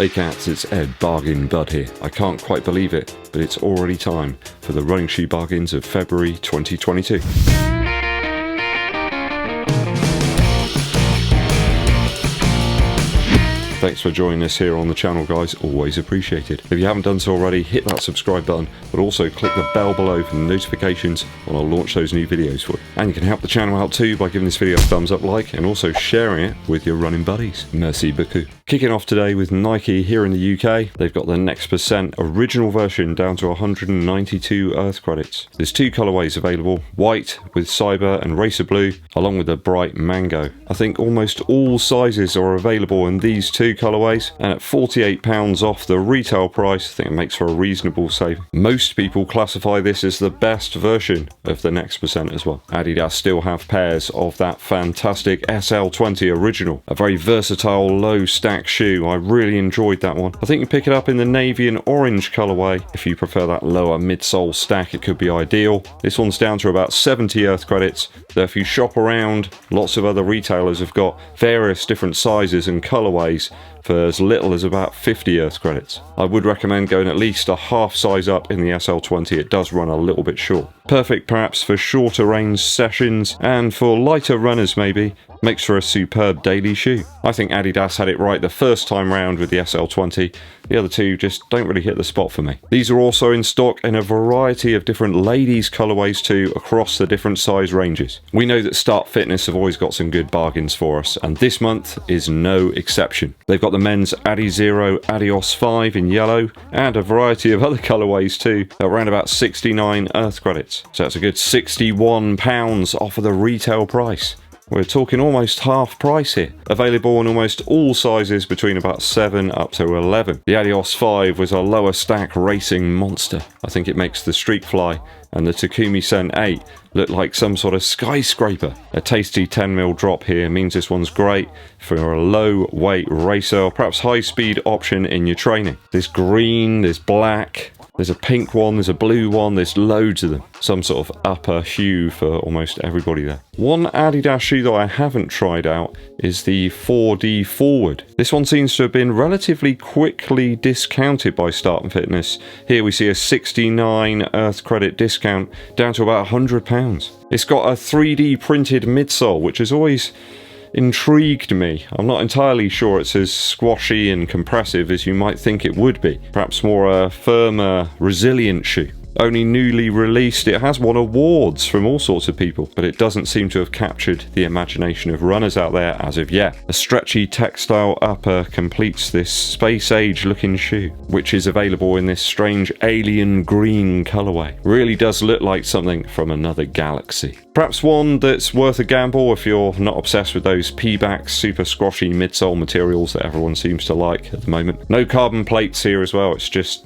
Hey cats, it's Ed, Bargain Bud here. I can't quite believe it, but it's already time for the running shoe bargains of February 2022. Thanks for joining us here on the channel, guys. Always appreciated. If you haven't done so already, hit that subscribe button, but also click the bell below for notifications when I launch those new videos for you. And you can help the channel out too by giving this video a thumbs up like and also sharing it with your running buddies. Merci beaucoup. Kicking off today with Nike here in the UK. They've got the Next Percent original version down to 192 Earth credits. There's two colorways available, white with cyber and racer blue, along with the bright mango. I think almost all sizes are available in these two colorways, and at £48 off the retail price, I think it makes for a reasonable saving. Most people classify this as the best version of the Next Percent as well. Adidas still have pairs of that fantastic SL20 original, a very versatile low stack shoe. I really enjoyed that one. I think you pick it up in the navy and orange colorway. If you prefer that lower midsole stack, it could be ideal. This one's down to about 70 Earth credits, though if you shop around, lots of other retailers have got various different sizes and colorways for as little as about 50 Earth credits. I would recommend going at least a half size up in the SL20. It does run a little bit short. Perfect perhaps for shorter range sessions, and for lighter runners maybe, makes for a superb daily shoe. I think Adidas had it right the first time round with the SL20. The other two just don't really hit the spot for me. These are also in stock in a variety of different ladies colorways too, across the different size ranges. We know that Start Fitness have always got some good bargains for us, and this month is no exception. They've got the men's Adizero Adios 5 in yellow, and a variety of other colorways too, around about 69 Earth credits. So that's a good £61 off of the retail price. We're talking almost half price here. Available in almost all sizes between about 7 up to 11. The Adios 5 was a lower stack racing monster. I think it makes the Streak Fly and the Takumi Sen 8 look like some sort of skyscraper. A tasty 10mm drop here means this one's great for a low weight racer or perhaps high speed option in your training. There's green, there's black, there's a pink one, there's a blue one, there's loads of them. Some sort of upper hue for almost everybody there. One Adidas shoe that I haven't tried out is the 4D Forward. This one seems to have been relatively quickly discounted by Start Fitness. Here we see a 69 Earth credit discount down to about £100. It's got a 3D printed midsole, which has always intrigued me. I'm not entirely sure it's as squashy and compressive as you might think it would be. Perhaps more a firmer, resilient shoe. Only newly released, it has won awards from all sorts of people, but it doesn't seem to have captured the imagination of runners out there as of yet. A stretchy textile upper completes this space-age looking shoe, which is available in this strange alien green colorway. Really does look like something from another galaxy. Perhaps one that's worth a gamble if you're not obsessed with those P-back super squashy midsole materials that everyone seems to like at the moment. No carbon plates here as well, it's just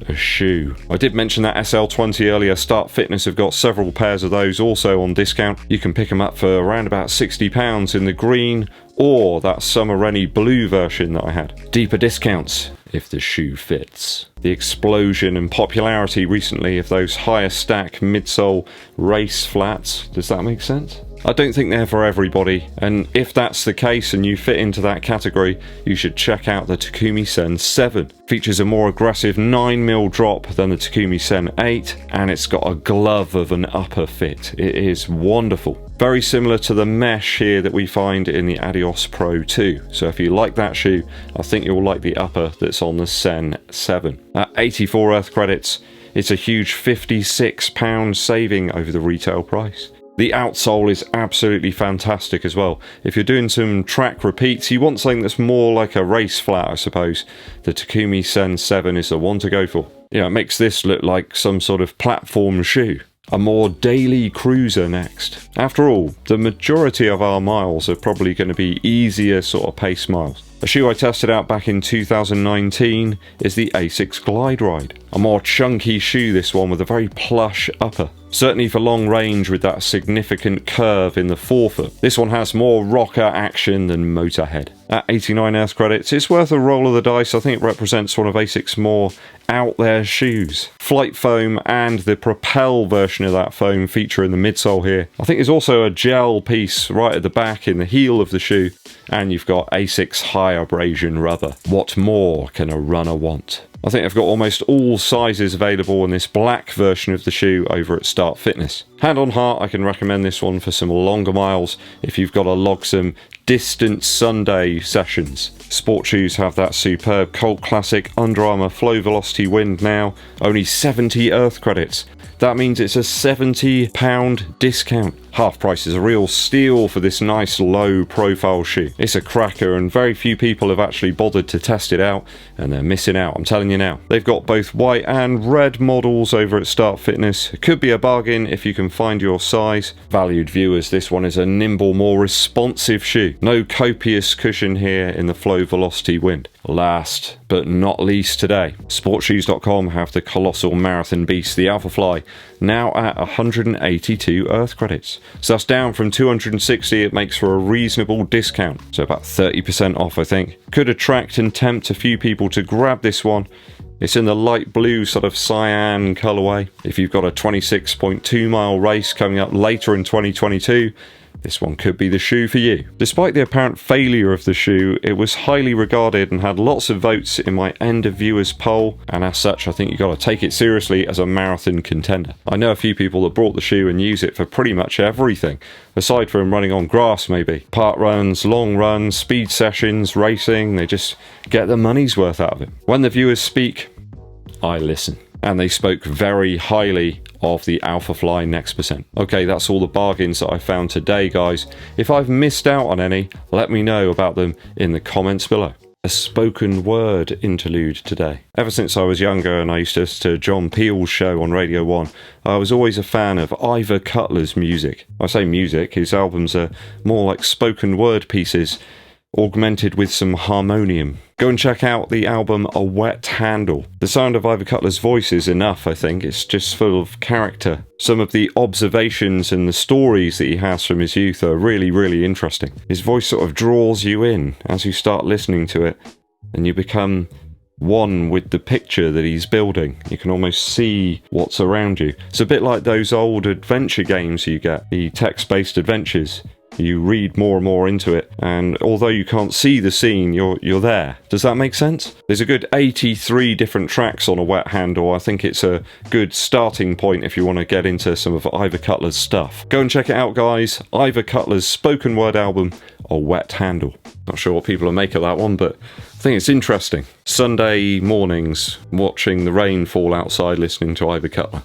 a shoe. I did mention that SL20 earlier. Start Fitness have got several pairs of those also on discount. You can pick them up for around about £60 in the green or that Summer Rennie blue version that I had. Deeper discounts if the shoe fits. The explosion and popularity recently of those higher stack midsole race flats. Does that make sense? I don't think they're for everybody, and if that's the case and you fit into that category, you should check out the Takumi Sen 7. Features a more aggressive 9mm drop than the Takumi Sen 8, and it's got a glove of an upper fit. It is wonderful. Very similar to the mesh here that we find in the Adios Pro 2. So if you like that shoe, I think you'll like the upper that's on the Sen 7. At 84 Earth credits, it's a huge £56 saving over the retail price. The outsole is absolutely fantastic as well. If you're doing some track repeats, you want something that's more like a race flat, I suppose. The Takumi Sen 7 is the one to go for. You know, it makes this look like some sort of platform shoe. A more daily cruiser next. After all, the majority of our miles are probably going to be easier sort of pace miles. A shoe I tested out back in 2019 is the Asics Glideride. A more chunky shoe, this one, with a very plush upper. Certainly for long range with that significant curve in the forefoot. This one has more rocker action than Motorhead. at 89 Earth credits. It's worth a roll of the dice. I think it represents one of Asics' more out there shoes. Flight foam and the Propel version of that foam feature in the midsole here. I think there's also a gel piece right at the back in the heel of the shoe, and you've got Asics high abrasion rubber. What more can a runner want? I think I've got almost all sizes available in this black version of the shoe over at Start Fitness. Hand on heart, I can recommend this one for some longer miles if you've got to log some distance Sunday sessions. Sport shoes have that superb cult classic Under Armour Flow Velociti Wind now, only 70 Earth credits. That means it's a £70 discount. Half price is a real steal for this nice low profile shoe. It's a cracker and very few people have actually bothered to test it out, and they're missing out, I'm telling you now. They've got both white and red models over at Start Fitness. It could be a bargain if you can find your size. Valued viewers, this one is a nimble, more responsive shoe. No copious cushion here in the Flow Velociti Wind. Last but not least today, sportshoes.com have the colossal marathon beast, the Alphafly, now at 182 Earth credits. So that's down from 260. It makes for a reasonable discount, so about 30% off I think. Could attract and tempt a few people to grab this one. It's in the light blue sort of cyan colourway. If you've got a 26.2 mile race coming up later in 2022, this one could be the shoe for you. Despite the apparent failure of the shoe, it was highly regarded and had lots of votes in my end of viewers poll, and as such I think you've got to take it seriously as a marathon contender. I know a few people that brought the shoe and use it for pretty much everything, aside from running on grass maybe. Park runs, long runs, speed sessions, racing, they just get their money's worth out of it. When the viewers speak, I listen. And they spoke very highly of the Alphafly Next Percent. Okay, that's all the bargains that I found today, guys. If I've missed out on any, let me know about them in the comments below. A spoken word interlude today. Ever since I was younger and I used to listen to John Peel's show on Radio 1, I was always a fan of Ivor Cutler's music. I say music, his albums are more like spoken word pieces, augmented with some harmonium. Go and check out the album A Wet Handle. The sound of Ivor Cutler's voice is enough, I think. It's just full of character. Some of the observations and the stories that he has from his youth are really, really interesting. His voice sort of draws you in as you start listening to it, and you become one with the picture that he's building. You can almost see what's around you. It's a bit like those old adventure games you get, the text-based adventures. You read more and more into it, and although you can't see the scene, you're there. Does that make sense? There's a good 83 different tracks on A Wet Handle. I think it's a good starting point if you want to get into some of Ivor Cutler's stuff. Go and check it out, guys. Ivor Cutler's spoken word album, A Wet Handle. Not sure what people will make of that one, but I think it's interesting. Sunday mornings, watching the rain fall outside, listening to Ivor Cutler.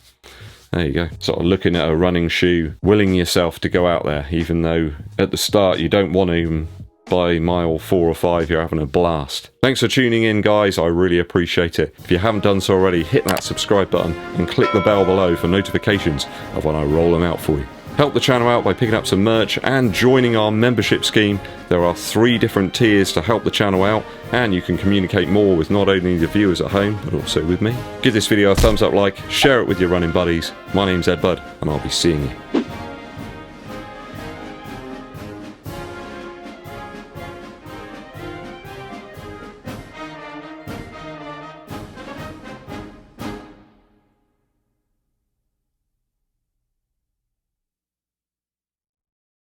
There you go. Sort of looking at a running shoe, willing yourself to go out there, even though at the start you don't want to, and by mile 4 or 5 you're having a blast. Thanks for tuning in, guys. I really appreciate it. If you haven't done so already, hit that subscribe button and click the bell below for notifications of when I roll them out for you. Help the channel out by picking up some merch and joining our membership scheme. There are 3 different tiers to help the channel out, and you can communicate more with not only the viewers at home, but also with me. Give this video a thumbs up like, share it with your running buddies. My name's EDDBUD, and I'll be seeing you